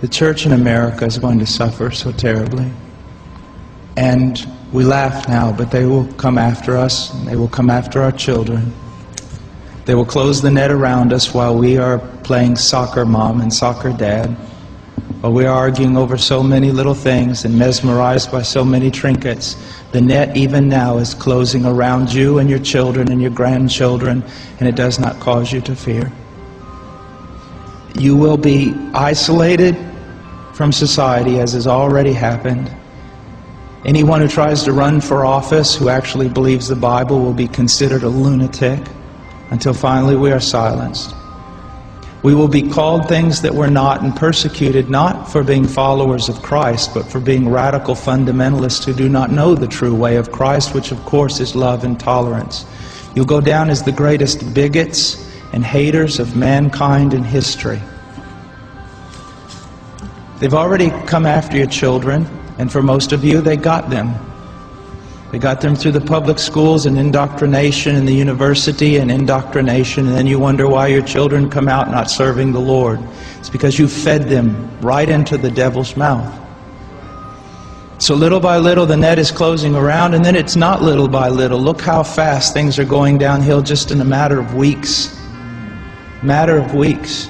The church in America is going to suffer so terribly. And we laugh now, but they will come after us, and they will come after our children. They will close the net around us while we are playing soccer mom and soccer dad, while we are arguing over so many little things and mesmerized by so many trinkets. The net even now is closing around you and your children and your grandchildren, and it does not cause you to fear. You will be isolated from society, as has already happened. Anyone who tries to run for office who actually believes the Bible will be considered a lunatic until finally we are silenced. We will be called things that we're not and persecuted not for being followers of Christ, but for being radical fundamentalists who do not know the true way of Christ, which of course is love and tolerance. You'll go down as the greatest bigots and haters of mankind in history. They've already come after your children, and for most of you, they got them. They got them through the public schools and indoctrination, and the university and indoctrination, and then you wonder why your children come out not serving the Lord. It's because you fed them right into the devil's mouth. So little by little the net is closing around, and then it's not little by little. Look how fast things are going downhill just in a matter of weeks. Matter of weeks.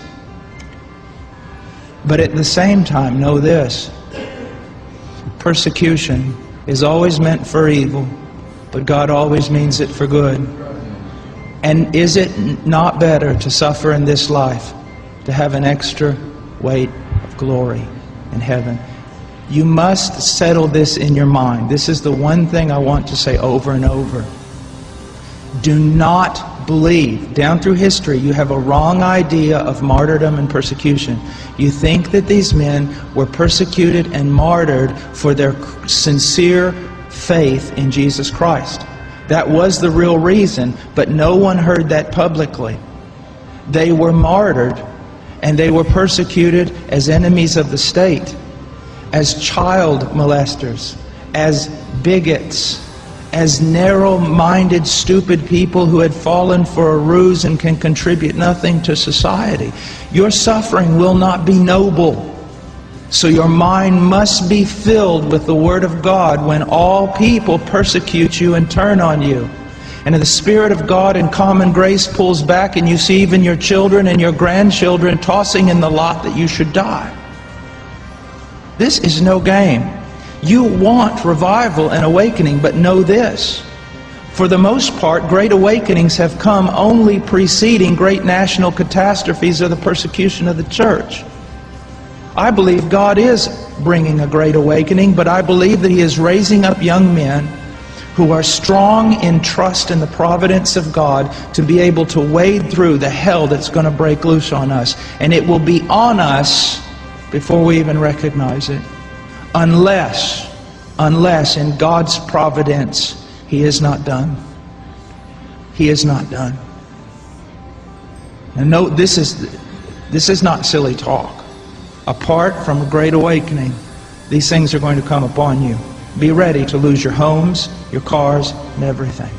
But at the same time, know this. Persecution is always meant for evil, but God always means it for good. And is it not better to suffer in this life, to have an extra weight of glory in heaven? You must settle this in your mind. This is the one thing I want to say over and over. Do not believe. Down through history, you have a wrong idea of martyrdom and persecution. You think that these men were persecuted and martyred for their sincere faith in Jesus Christ. That was the real reason, but no one heard that publicly. They were martyred, and they were persecuted as enemies of the state, as child molesters, as bigots, as narrow-minded, stupid people who had fallen for a ruse and can contribute nothing to society. Your suffering will not be noble. So your mind must be filled with the Word of God when all people persecute you and turn on you. And the Spirit of God in common grace pulls back, and you see even your children and your grandchildren tossing in the lot that you should die. This is no game. You want revival and awakening, but know this. For the most part, great awakenings have come only preceding great national catastrophes or the persecution of the church. I believe God is bringing a great awakening, but I believe that He is raising up young men who are strong in trust in the providence of God to be able to wade through the hell that's going to break loose on us. And it will be on us before we even recognize it. Unless in God's providence, He is not done. He is not done. And note, this is not silly talk. Apart from a great awakening, these things are going to come upon you. Be ready to lose your homes, your cars, and everything.